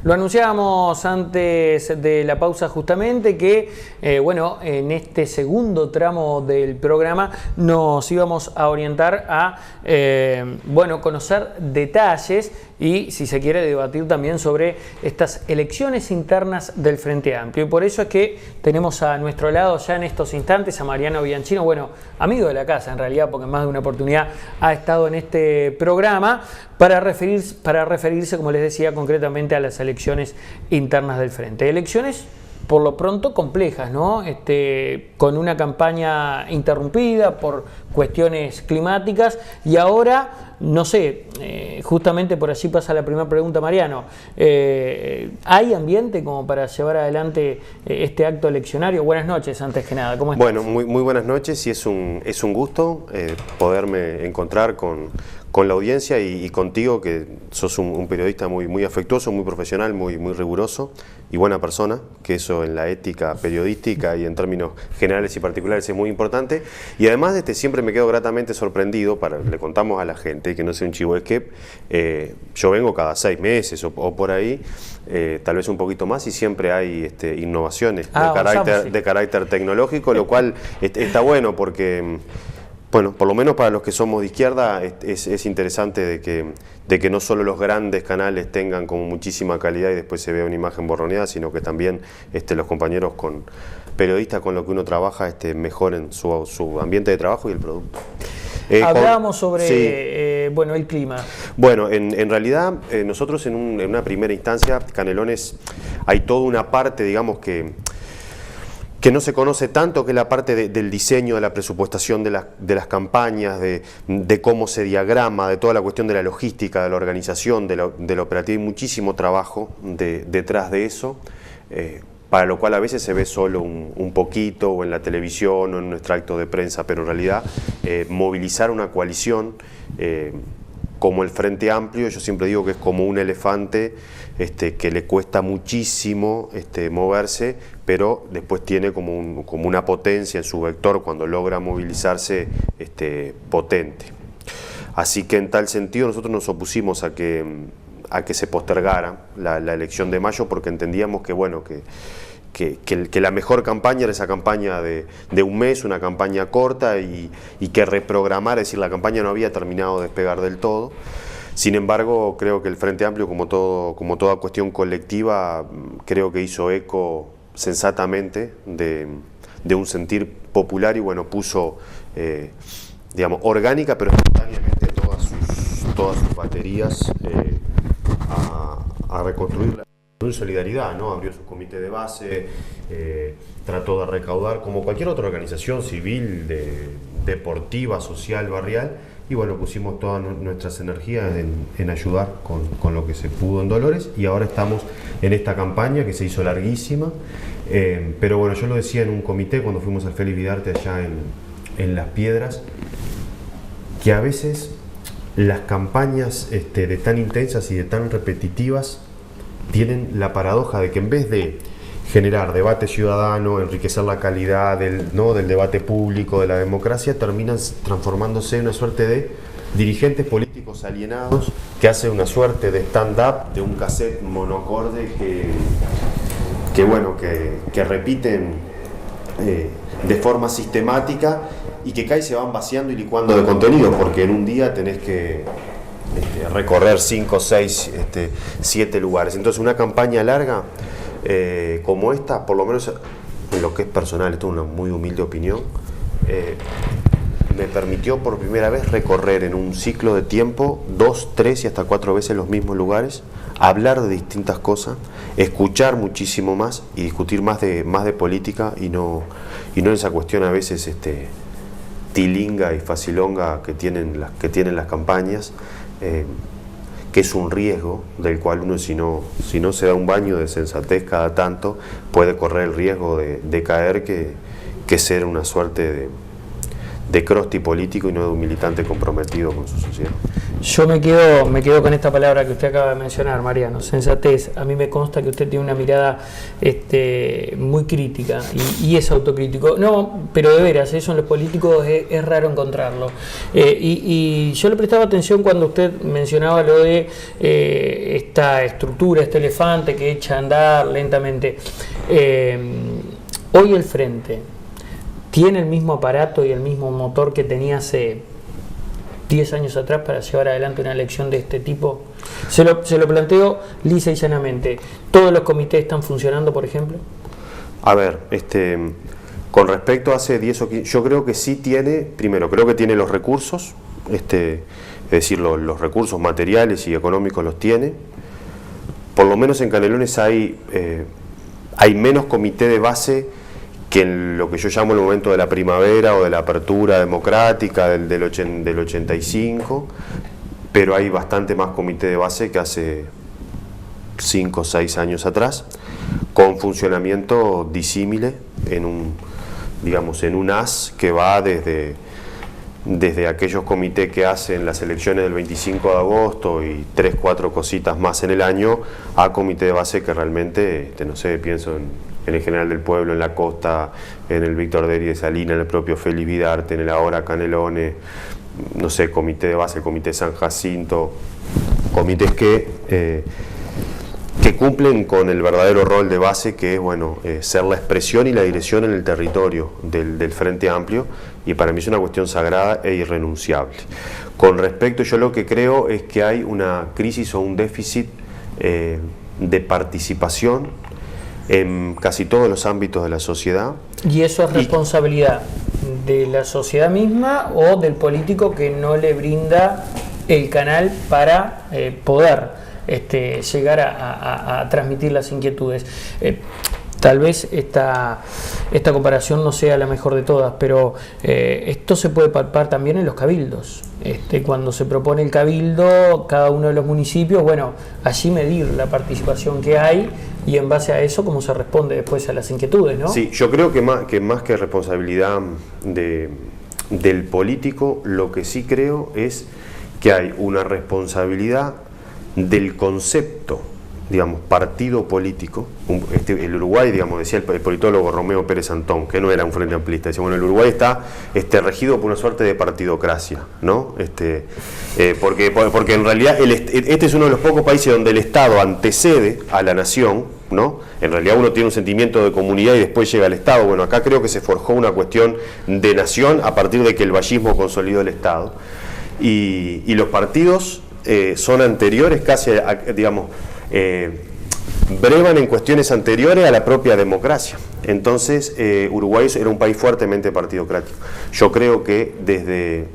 Lo anunciábamos antes de la pausa justamente que, bueno, en este segundo tramo del programa nos íbamos a orientar a, bueno, conocer detalles y, si se quiere, debatir también sobre estas elecciones internas del Frente Amplio. Y por eso es que tenemos a nuestro lado ya en estos instantes a Mariano Bianchino, bueno, amigo de la casa en realidad, porque en más de una oportunidad ha estado en este programa, para referirse, como les decía, concretamente a las elecciones internas del Frente. Elecciones, por lo pronto, complejas, ¿no? Con una campaña interrumpida por cuestiones climáticas y ahora, no sé, justamente por allí pasa la primera pregunta, Mariano. ¿Hay ambiente como para llevar adelante este acto eleccionario? Buenas noches, antes que nada. ¿Cómo estás? Bueno, muy buenas noches y es un gusto poderme encontrar con la audiencia y contigo, que sos un periodista muy afectuoso, muy profesional, muy riguroso y buena persona, que eso en la ética periodística y en términos generales y particulares es muy importante. Y además siempre me quedo gratamente sorprendido, le contamos a la gente que no sea un chivo, es que yo vengo cada 6 meses o por ahí, tal vez un poquito más, y siempre hay innovaciones de carácter tecnológico, lo cual está bueno porque... Bueno, por lo menos para los que somos de izquierda es interesante de que no solo los grandes canales tengan como muchísima calidad y después se vea una imagen borroneada, sino que también los compañeros periodistas con los que uno trabaja mejoren su ambiente de trabajo y el producto. Hablábamos sobre bueno, el clima. Bueno, en realidad nosotros en una primera instancia, Canelones, hay toda una parte, digamos, que no se conoce tanto, que es la parte del diseño, de la presupuestación de las campañas, de cómo se diagrama, de toda la cuestión de la logística, de la organización, de la operativa, y muchísimo trabajo detrás de eso, para lo cual a veces se ve solo un poquito, o en la televisión, o en un extracto de prensa, pero en realidad movilizar una coalición como el Frente Amplio, yo siempre digo que es como un elefante que le cuesta muchísimo moverse, pero después tiene como una potencia en su vector cuando logra movilizarse potente. Así que en tal sentido nosotros nos opusimos a que se postergara la elección de mayo, porque entendíamos que, bueno, que la mejor campaña era esa campaña de un mes, una campaña corta, y que reprogramar, es decir, la campaña no había terminado de despegar del todo. Sin embargo, creo que el Frente Amplio, como toda cuestión colectiva, creo que hizo eco sensatamente de un sentir popular y, bueno, puso, digamos, orgánica pero espontáneamente todas sus baterías a reconstruirla en solidaridad, ¿no? Abrió su comité de base, trató de recaudar como cualquier otra organización civil, deportiva, social, barrial, y bueno, pusimos todas nuestras energías en ayudar con lo que se pudo en Dolores, y ahora estamos en esta campaña que se hizo larguísima, pero bueno, yo lo decía en un comité cuando fuimos al Félix Vidarte allá en Las Piedras, que a veces las campañas de tan intensas y de tan repetitivas tienen la paradoja de que en vez de generar debate ciudadano, enriquecer la calidad del debate público, de la democracia, terminan transformándose en una suerte de dirigentes políticos alienados que hacen una suerte de stand-up, de un cassette monocorde que repiten de forma sistemática y que cae y se van vaciando y licuando de contenido, porque en un día tenés que recorrer 5, 6, 7 lugares. Entonces una campaña larga como esta, por lo menos en lo que es personal, esto es una muy humilde opinión, me permitió por primera vez recorrer en un ciclo de tiempo 2, 3 y hasta 4 veces los mismos lugares, hablar de distintas cosas, escuchar muchísimo más y discutir más de política y no esa cuestión a veces tilinga y facilonga que tienen las campañas, que es un riesgo del cual uno, si no se da un baño de sensatez cada tanto, puede correr el riesgo de caer, que ser una suerte de crosti político y no de un militante comprometido con su sociedad. Yo me quedo con esta palabra que usted acaba de mencionar, Mariano, sensatez. A mí me consta que usted tiene una mirada muy crítica y es autocrítico. No, pero de veras, eso en los políticos es raro encontrarlo. Y yo le prestaba atención cuando usted mencionaba lo de esta estructura, este elefante que echa a andar lentamente. Hoy el Frente tiene el mismo aparato y el mismo motor que tenía hace 10 años atrás para llevar adelante una elección de este tipo. Se lo planteo lisa y llanamente. ¿Todos los comités están funcionando, por ejemplo? A ver, con respecto a hace 10 o 15, yo creo que sí tiene, primero, creo que tiene los recursos, es decir, los recursos materiales y económicos los tiene. Por lo menos en Canelones hay menos comité de base que en lo que yo llamo el momento de la primavera o de la apertura democrática del 85, pero hay bastante más comité de base que hace 5 o 6 años atrás, con funcionamiento disímile en un haz que va desde aquellos comités que hacen las elecciones del 25 de agosto y 3, 4 cositas más en el año, a comité de base que realmente, no sé, pienso en el General del Pueblo, en la Costa, en el Víctor Deri de Salinas, en el propio Félix Vidarte, en el ahora Canelones, no sé, comité de base, el comité San Jacinto, comités que cumplen con el verdadero rol de base, que es ser la expresión y la dirección en el territorio del Frente Amplio, y para mí es una cuestión sagrada e irrenunciable. Con respecto, yo lo que creo es que hay una crisis o un déficit de participación en casi todos los ámbitos de la sociedad. ¿Y eso es responsabilidad de la sociedad misma o del político que no le brinda el canal para poder llegar a transmitir las inquietudes? Tal vez esta comparación no sea la mejor de todas, pero esto se puede palpar también en los cabildos. Cuando se propone el cabildo, cada uno de los municipios, allí medir la participación que hay y en base a eso cómo se responde después a las inquietudes, ¿no? Sí, yo creo que más que responsabilidad del político, lo que sí creo es que hay una responsabilidad del concepto, partido político. El Uruguay, decía el politólogo Romeo Pérez Antón, que no era un frente amplista, decía, el Uruguay está regido por una suerte de partidocracia, ¿no? Porque en realidad este es uno de los pocos países donde el Estado antecede a la nación, ¿no? En realidad uno tiene un sentimiento de comunidad y después llega al Estado. Acá creo que se forjó una cuestión de nación a partir de que el vallismo consolidó el Estado. Y los partidos son anteriores casi brevan en cuestiones anteriores a la propia democracia. Entonces, Uruguay era un país fuertemente partidocrático. Yo creo que desde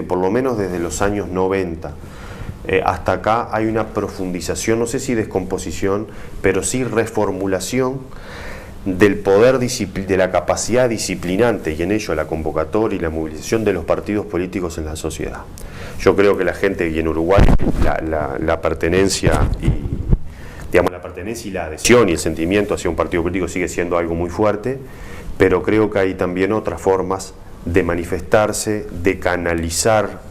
por lo menos desde los años 90 hasta acá hay una profundización, no sé si descomposición, pero sí reformulación del poder, de la capacidad disciplinante y en ello la convocatoria y la movilización de los partidos políticos en la sociedad. Yo creo que la gente, y en Uruguay la pertenencia y la adhesión y el sentimiento hacia un partido político sigue siendo algo muy fuerte, pero creo que hay también otras formas de manifestarse, de canalizar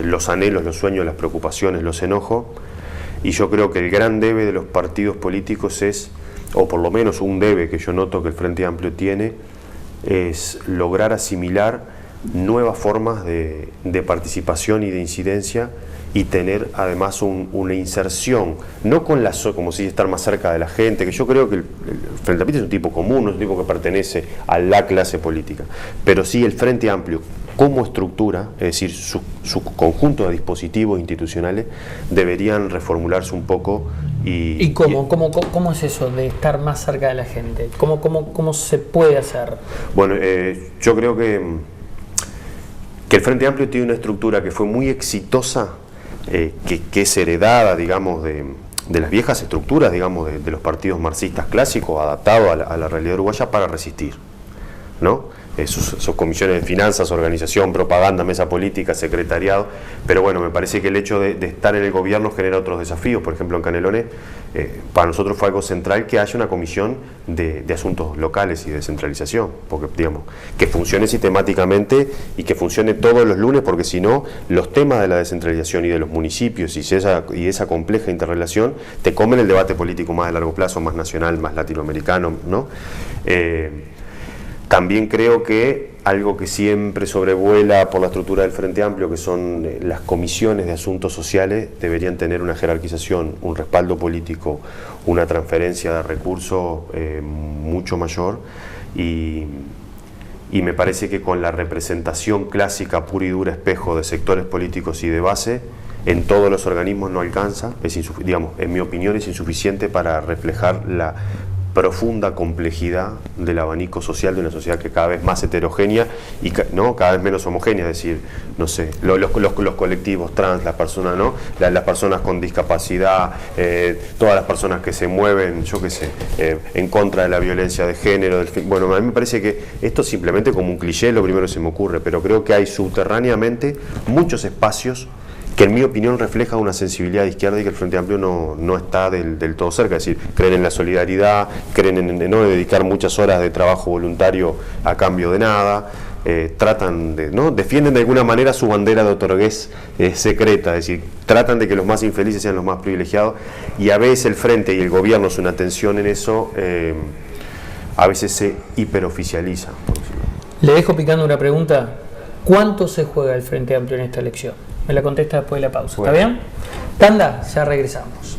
los anhelos, los sueños, las preocupaciones, los enojos, y yo creo que el gran debe de los partidos políticos es, o por lo menos un debe que yo noto que el Frente Amplio tiene, es lograr asimilar nuevas formas de participación y de incidencia y tener además una inserción, no con como si estar más cerca de la gente, que yo creo que el Frente Amplio es un tipo común, no es un tipo que pertenece a la clase política, pero sí el Frente Amplio como estructura, es decir, su conjunto de dispositivos institucionales deberían reformularse un poco. ¿Y cómo es eso de estar más cerca de la gente? ¿Cómo se puede hacer? Bueno, yo creo que el Frente Amplio tiene una estructura que fue muy exitosa, que es heredada, digamos, de las viejas estructuras, digamos, de los partidos marxistas clásicos, adaptado a la realidad uruguaya para resistir, ¿no? sus comisiones de finanzas, organización, propaganda, mesa política, secretariado, pero bueno, me parece que el hecho de estar en el gobierno genera otros desafíos. Por ejemplo, en Canelones, para nosotros fue algo central que haya una comisión de asuntos locales y descentralización, porque digamos, que funcione sistemáticamente y que funcione todos los lunes, porque si no, los temas de la descentralización y de los municipios y esa compleja interrelación te comen el debate político más de largo plazo, más nacional, más latinoamericano, ¿no? También creo que algo que siempre sobrevuela por la estructura del Frente Amplio, que son las comisiones de asuntos sociales, deberían tener una jerarquización, un respaldo político, una transferencia de recursos mucho mayor, y me parece que con la representación clásica, pura y dura, espejo de sectores políticos y de base, en todos los organismos no alcanza, digamos, en mi opinión es insuficiente para reflejar la profunda complejidad del abanico social de una sociedad que cada vez más heterogénea y ¿no? cada vez menos homogénea, es decir, no sé, los colectivos trans, las personas, ¿no? las personas con discapacidad, todas las personas que se mueven, yo qué sé, en contra de la violencia de género, bueno, a mí me parece que esto simplemente como un cliché, lo primero que se me ocurre, pero creo que hay subterráneamente muchos espacios que en mi opinión refleja una sensibilidad de izquierda y que el Frente Amplio no está del todo cerca, es decir, creen en la solidaridad, creen en no dedicar muchas horas de trabajo voluntario a cambio de nada, tratan de, ¿no? defienden de alguna manera su bandera de otorgués secreta, es decir, tratan de que los más infelices sean los más privilegiados, y a veces el Frente y el gobierno, su atención en eso, a veces se hiperoficializa. Le dejo picando una pregunta: ¿cuánto se juega el Frente Amplio en esta elección? Me la contesta después de la pausa, ¿está bien? Tanda, ya regresamos.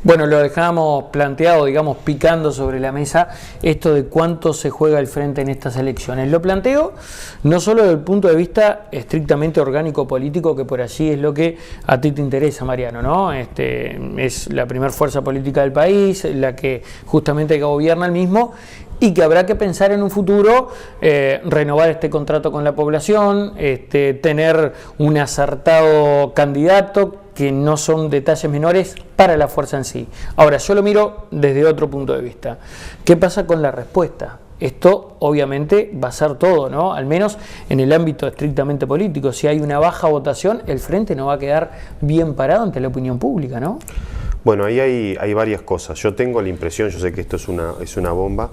Bueno, lo dejamos planteado, digamos, picando sobre la mesa esto de cuánto se juega el Frente en estas elecciones. Lo planteo no solo desde el punto de vista estrictamente orgánico político, que por allí es lo que a ti te interesa, Mariano, ¿no? Es la primera fuerza política del país, la que justamente gobierna el mismo, y que habrá que pensar en un futuro, renovar este contrato con la población, tener un acertado candidato, que no son detalles menores para la fuerza en sí. Ahora, yo lo miro desde otro punto de vista. ¿Qué pasa con la respuesta? Esto obviamente va a ser todo, ¿no? Al menos en el ámbito estrictamente político. Si hay una baja votación, el Frente no va a quedar bien parado ante la opinión pública, ¿no? Bueno, ahí hay varias cosas. Yo tengo la impresión, yo sé que esto es una bomba,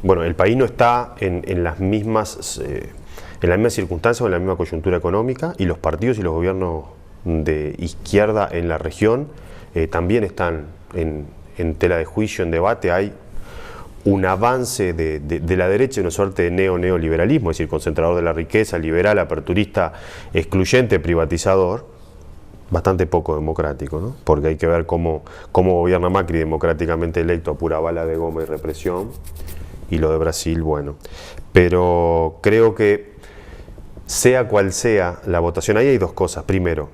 bueno, el país no está en las mismas circunstancias o en la misma coyuntura económica, y los partidos y los gobiernos de izquierda en la región también están en tela de juicio, en debate. Hay un avance de la derecha, una suerte de neoliberalismo, es decir, concentrador de la riqueza, liberal, aperturista, excluyente, privatizador, bastante poco democrático, ¿no? Porque hay que ver cómo gobierna Macri, democráticamente electo, a pura bala de goma y represión, y lo de Brasil, bueno. Pero creo que sea cual sea la votación, ahí hay dos cosas. Primero,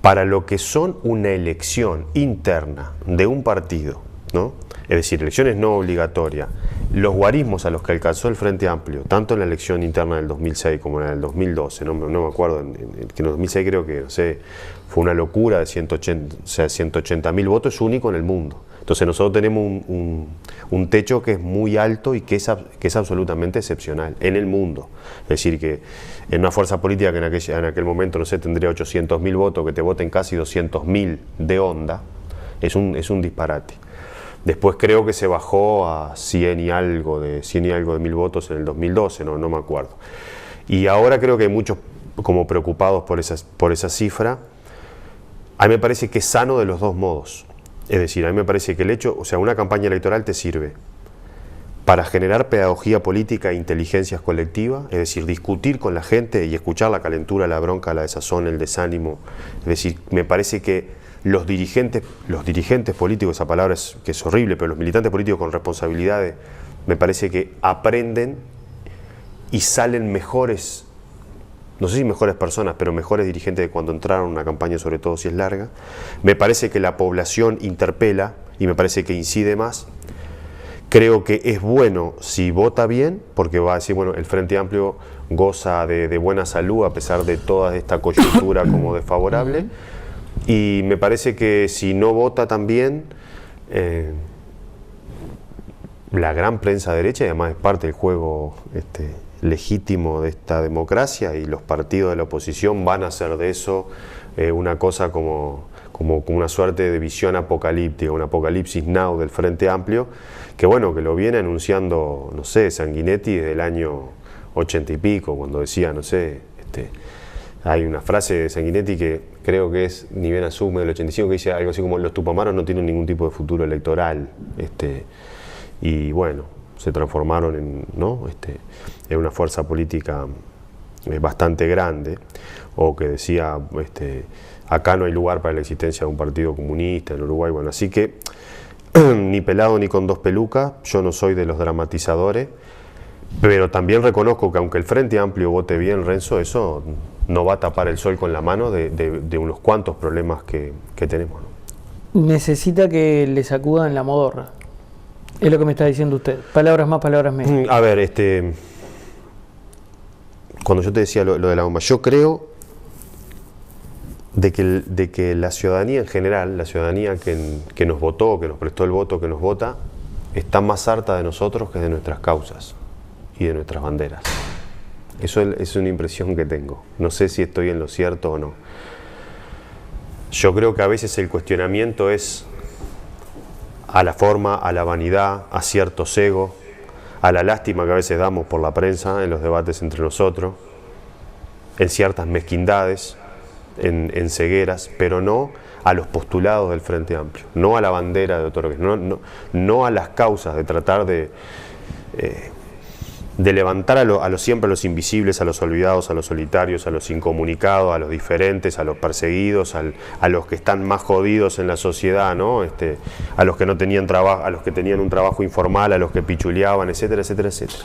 para lo que son una elección interna de un partido, ¿no? Es decir, elecciones no obligatorias, los guarismos a los que alcanzó el Frente Amplio, tanto en la elección interna del 2006 como en la del 2012, no me acuerdo, que en el 2006 creo que, no sé, fue una locura de 180.000 votos, es único en el mundo. Entonces nosotros tenemos un techo que es muy alto y que es absolutamente excepcional en el mundo. Es decir, que en una fuerza política que en aquel momento, no sé, tendría 800.000 votos, que te voten casi 200.000 de onda, es un disparate. Después creo que se bajó a 100 y algo de mil votos en el 2012, no me acuerdo. Y ahora creo que hay muchos como preocupados por esa cifra. A mí me parece que es sano de los dos modos. Es decir, a mí me parece que el hecho, o sea, una campaña electoral te sirve para generar pedagogía política e inteligencias colectivas, es decir, discutir con la gente y escuchar la calentura, la bronca, la desazón, el desánimo. Es decir, me parece que los dirigentes políticos, esa palabra que es horrible, pero los militantes políticos con responsabilidades, me parece que aprenden y salen mejores, no sé si mejores personas, pero mejores dirigentes de cuando entraron a una campaña, sobre todo si es larga. Me parece que la población interpela y me parece que incide más. Creo que es bueno si vota bien, porque va a decir, bueno, el Frente Amplio goza de buena salud a pesar de toda esta coyuntura como desfavorable. Y me parece que si no vota también, la gran prensa derecha, y además es parte del juego legítimo de esta democracia, y los partidos de la oposición van a hacer de eso una cosa como una suerte de visión apocalíptica, un apocalipsis now del Frente Amplio, que bueno, que lo viene anunciando, no sé, Sanguinetti desde el año 80 y pico, cuando decía, no sé, hay una frase de Sanguinetti que creo que es ni bien asume del 85, que dice algo así como: los tupamaros no tienen ningún tipo de futuro electoral, y bueno, se transformaron en una fuerza política bastante grande, o que decía, acá no hay lugar para la existencia de un partido comunista en Uruguay. Bueno, así que ni pelado ni con dos pelucas, yo no soy de los dramatizadores, pero también reconozco que aunque el Frente Amplio vote bien, Renzo, eso no va a tapar el sol con la mano de unos cuantos problemas que tenemos, ¿no? Necesita que le sacudan la modorra, es lo que me está diciendo usted. Palabras más, palabras menos. A ver, cuando yo te decía lo de la bomba, yo creo de que la ciudadanía en general, la ciudadanía que nos votó, que nos prestó el voto, que nos vota, está más harta de nosotros que de nuestras causas y de nuestras banderas. Eso es una impresión que tengo. No sé si estoy en lo cierto o no. Yo creo que a veces el cuestionamiento es a la forma, a la vanidad, a ciertos egos, a la lástima que a veces damos por la prensa en los debates entre nosotros, en ciertas mezquindades, en cegueras, pero no a los postulados del Frente Amplio, no a la bandera de Otorgues, no a las causas de tratar de levantar siempre a los invisibles, a los olvidados, a los solitarios, a los incomunicados, a los diferentes, a los perseguidos, a los que están más jodidos en la sociedad, ¿no? A los que no tenían trabajo, a los que tenían un trabajo informal, a los que pichuleaban, etcétera, etcétera, etcétera.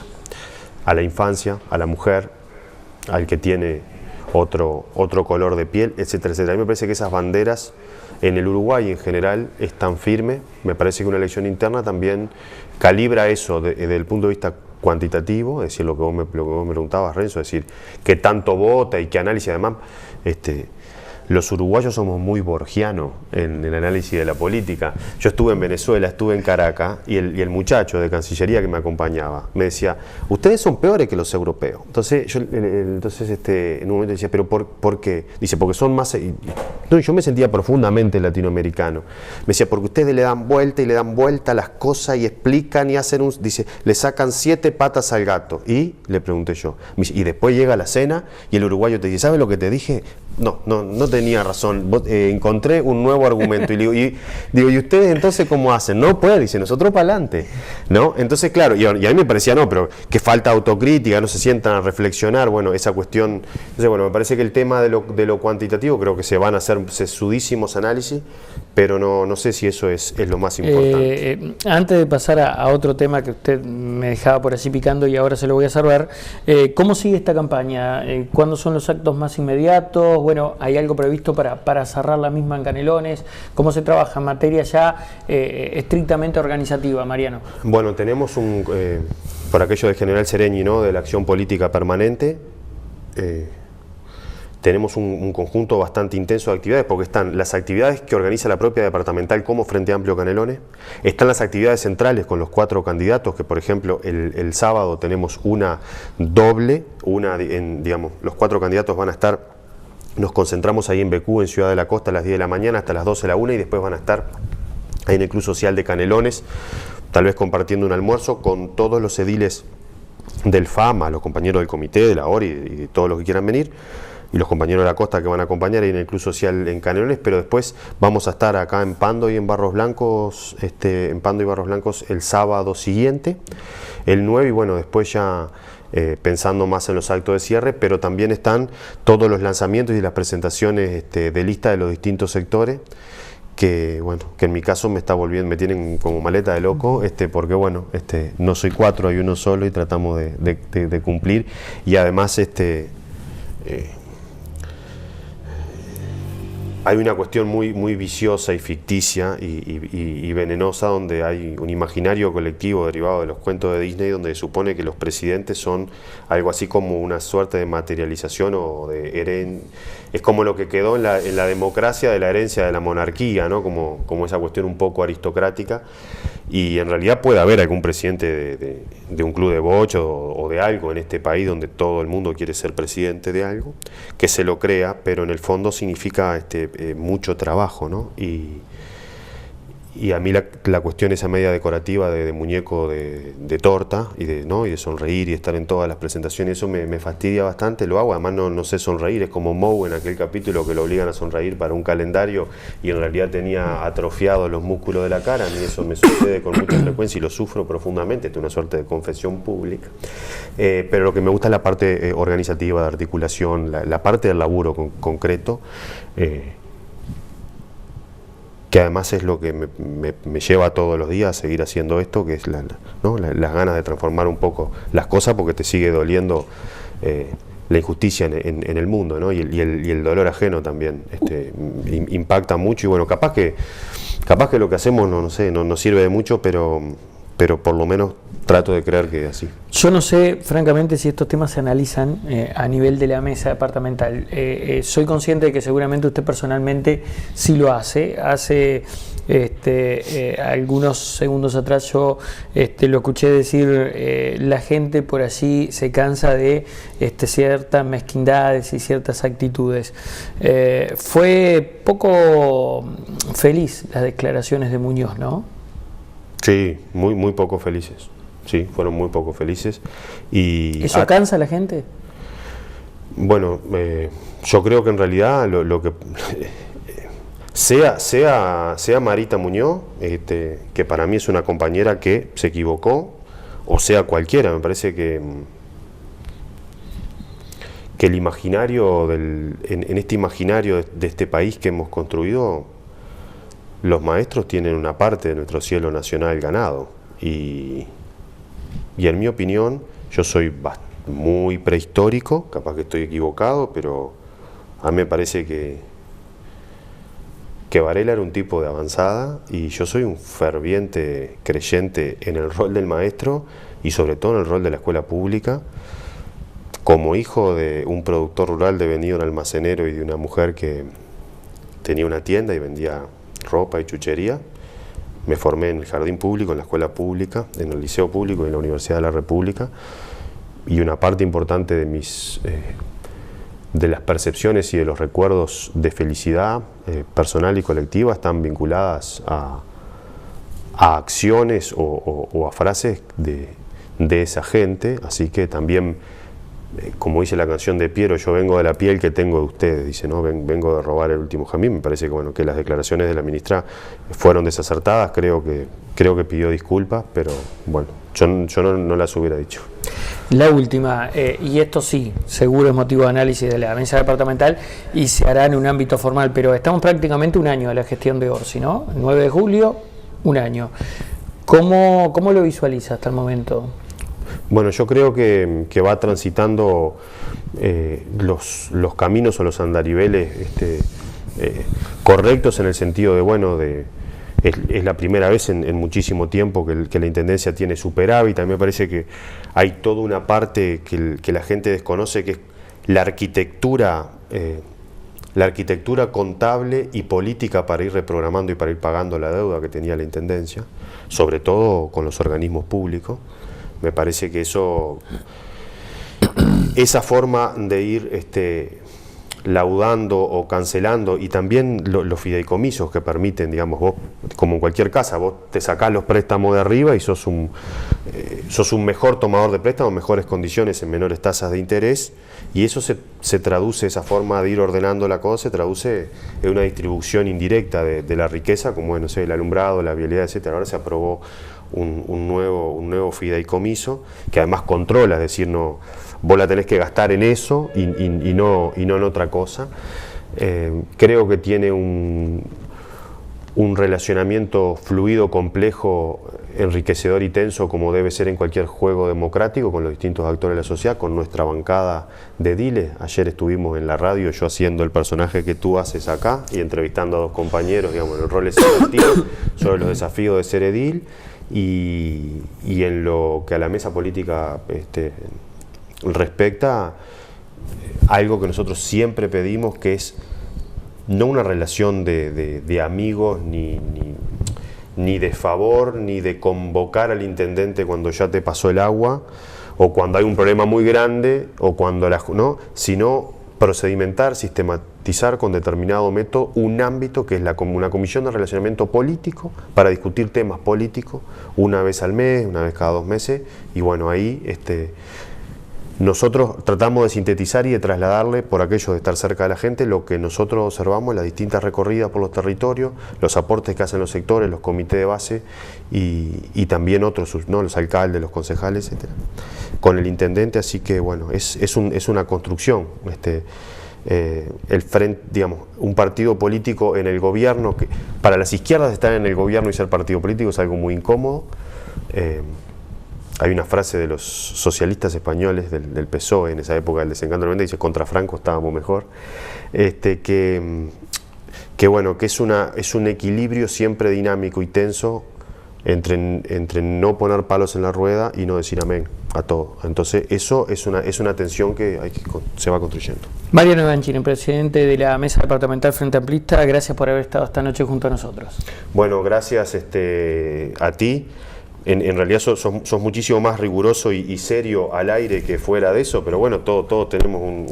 A la infancia, a la mujer, al que tiene otro color de piel, etcétera, etcétera. A mí me parece que esas banderas en el Uruguay en general están firmes. Me parece que una elección interna también calibra eso desde el punto de vista cuantitativo, es decir, lo que vos me preguntabas, Renzo, es decir, qué tanto vota y qué análisis. Además, los uruguayos somos muy borgianos en el análisis de la política. Yo estuve en Venezuela, estuve en Caracas, y el muchacho de Cancillería que me acompañaba me decía: ustedes son peores que los europeos. Entonces yo en un momento decía: ¿pero por qué? Dice: porque son más... No, yo me sentía profundamente latinoamericano. Me decía: porque ustedes le dan vuelta y le dan vuelta a las cosas y explican y hacen dice, le sacan 7 patas al gato. Y le pregunté yo, y después llega la cena y el uruguayo te dice: ¿sabes lo que te dije? No tenía razón, encontré un nuevo argumento. Y digo, ¿y ustedes entonces cómo hacen? No puede, dice, nosotros para adelante, ¿no? Entonces, claro, y a mí me parecía, no, pero que falta autocrítica, no se sientan a reflexionar, bueno, esa cuestión. Entonces, bueno, me parece que el tema de lo cuantitativo, creo que se van a hacer sesudísimos análisis, pero no sé si eso es lo más importante. Antes de pasar a otro tema que usted me dejaba por así picando y ahora se lo voy a salvar, ¿cómo sigue esta campaña? ¿Cuándo son los actos más inmediatos? Bueno, ¿hay algo previsto para cerrar la misma en Canelones? ¿Cómo se trabaja en materia ya estrictamente organizativa, Mariano? Bueno, tenemos por aquello del general Sereñi, ¿no?, de la acción política permanente, tenemos un conjunto bastante intenso de actividades, porque están las actividades que organiza la propia departamental como Frente Amplio Canelones, están las actividades centrales con los 4 candidatos, que por ejemplo el sábado tenemos una doble, digamos, los 4 candidatos van a estar. Nos concentramos ahí en Becú, en Ciudad de la Costa, a las 10 de la mañana hasta las 12 de la 1, y después van a estar ahí en el Club Social de Canelones, tal vez compartiendo un almuerzo con todos los ediles del FAMA, los compañeros del comité, de la ORI y todos los que quieran venir, y los compañeros de la Costa que van a acompañar ahí en el Club Social en Canelones. Pero después vamos a estar acá en Pando y en Barros Blancos, el sábado siguiente, el 9, y bueno, después ya pensando más en los actos de cierre, pero también están todos los lanzamientos y las presentaciones de lista de los distintos sectores, que bueno, que en mi caso me tienen como maleta de loco, porque bueno, no soy 4, hay uno solo y tratamos de cumplir. Y además hay una cuestión muy viciosa y ficticia y venenosa, donde hay un imaginario colectivo derivado de los cuentos de Disney, donde se supone que los presidentes son algo así como una suerte de materialización o de es como lo que quedó en la democracia de la herencia de la monarquía, ¿no? Como esa cuestión un poco aristocrática. Y en realidad puede haber algún presidente de un club de bocho o de algo en este país donde todo el mundo quiere ser presidente de algo, que se lo crea, pero en el fondo significa mucho trabajo, ¿no? Y a mí la cuestión esa media decorativa de muñeco de torta ¿no? y de sonreír y estar en todas las presentaciones, eso me fastidia bastante, lo hago, además no sé sonreír, es como Moe en aquel capítulo que lo obligan a sonreír para un calendario y en realidad tenía atrofiados los músculos de la cara. A mí eso me sucede con mucha frecuencia y lo sufro profundamente, es una suerte de confesión pública, pero lo que me gusta es la parte organizativa, de articulación, la parte del laburo concreto, que además es lo que me lleva todos los días a seguir haciendo esto, que es ¿no? las ganas de transformar un poco las cosas, porque te sigue doliendo la injusticia en el mundo, ¿no? y el dolor ajeno también impacta mucho, y bueno, capaz que lo que hacemos no sirve de mucho, pero por lo menos trato de creer que es así. Yo no sé, francamente, si estos temas se analizan a nivel de la mesa departamental. Soy consciente de que seguramente usted personalmente sí lo hace. Hace algunos segundos atrás yo lo escuché decir, la gente por allí se cansa de ciertas mezquindades y ciertas actitudes. Fue poco feliz las declaraciones de Muñoz, ¿no? Sí, muy poco felices. Sí, fueron muy poco felices. Y ¿eso cansa a la gente? Bueno, yo creo que en realidad lo que sea Marita Muñoz, que para mí es una compañera que se equivocó, o sea cualquiera, me parece que el imaginario en este imaginario de este país que hemos construido, los maestros tienen una parte de nuestro cielo nacional ganado. Y en mi opinión, yo soy muy prehistórico, capaz que estoy equivocado, pero a mí me parece que Varela era un tipo de avanzada, y yo soy un ferviente creyente en el rol del maestro y sobre todo en el rol de la escuela pública. Como hijo de un productor rural devenido en almacenero y de una mujer que tenía una tienda y vendía ropa y chuchería, me formé en el jardín público, en la escuela pública, en el liceo público y en la Universidad de la República, y una parte importante de las percepciones y de los recuerdos de felicidad personal y colectiva están vinculadas a acciones o a frases de esa gente. Así que también, como dice la canción de Piero, yo vengo de la piel que tengo de ustedes, dice, ¿no? Vengo de robar el último jamín. Me parece que las declaraciones de la ministra fueron desacertadas, creo que pidió disculpas, pero bueno, yo no las hubiera dicho. La última, y esto sí, seguro es motivo de análisis de la mesa departamental y se hará en un ámbito formal, pero estamos prácticamente un año de la gestión de Orsi, ¿no? El 9 de julio, un año. ¿Cómo lo visualiza hasta el momento? Bueno, yo creo que va transitando los caminos o los andariveles correctos, en el sentido de, es la primera vez en muchísimo tiempo que la Intendencia tiene superávit. A mí me parece que hay toda una parte que la gente desconoce, que es la arquitectura contable y política para ir reprogramando y para ir pagando la deuda que tenía la Intendencia, sobre todo con los organismos públicos. Me parece que esa forma de ir laudando o cancelando, y también los fideicomisos que permiten, digamos, vos, como en cualquier casa, vos te sacás los préstamos de arriba y sos un mejor tomador de préstamos, mejores condiciones en menores tasas de interés, y eso se traduce, esa forma de ir ordenando la cosa, se traduce en una distribución indirecta de la riqueza, como el alumbrado, la vialidad, etcétera. Ahora se aprobó un nuevo fideicomiso que además controla, es decir, vos la tenés que gastar en eso y no en otra cosa. Creo que tiene un un relacionamiento fluido, complejo, enriquecedor y tenso como debe ser en cualquier juego democrático con los distintos actores de la sociedad, con nuestra bancada de ediles. Ayer estuvimos en la radio, yo haciendo el personaje que tú haces acá y entrevistando a dos compañeros, digamos, en roles selectivos sobre los desafíos de ser edil y en lo que a la mesa política respecta, algo que nosotros siempre pedimos, que es no una relación de amigos, ni de favor, ni de convocar al intendente cuando ya te pasó el agua, o cuando hay un problema muy grande, o cuando ¿no? Sino procedimentar, sistematizar con determinado método un ámbito que es una comisión de relacionamiento político para discutir temas políticos una vez al mes, una vez cada 2 meses, y bueno, ahí nosotros tratamos de sintetizar y de trasladarle, por aquello de estar cerca de la gente, lo que nosotros observamos en las distintas recorridas por los territorios, los aportes que hacen los sectores, los comités de base y también otros, ¿no? Los alcaldes, los concejales, etc. Con el intendente, así que bueno, es una construcción. El frente, digamos, un partido político en el gobierno, que para las izquierdas estar en el gobierno y ser partido político es algo muy incómodo. Hay una frase de los socialistas españoles del PSOE en esa época del desencanto del 90, dice: contra Franco estábamos mejor, que bueno, que es un equilibrio siempre dinámico y tenso entre no poner palos en la rueda y no decir amén a todo. Entonces eso es una tensión que se va construyendo. Mariano Bianchini, presidente de la Mesa Departamental Frente Amplista, gracias por haber estado esta noche junto a nosotros. Bueno, gracias a ti. En realidad sos muchísimo más riguroso y serio al aire que fuera de eso, pero bueno, todos tenemos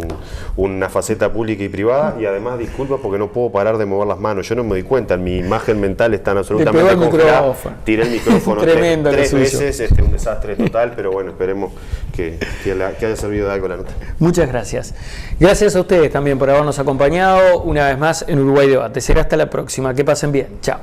una faceta pública y privada, y además disculpa porque no puedo parar de mover las manos. Yo no me di cuenta, en mi imagen mental están absolutamente congeladas. Tiré el micrófono Tremendo, tres veces, un desastre total, pero bueno, esperemos que haya servido de algo la nota. Muchas gracias. Gracias a ustedes también por habernos acompañado una vez más en Uruguay Debate. Será hasta la próxima. Que pasen bien. Chao.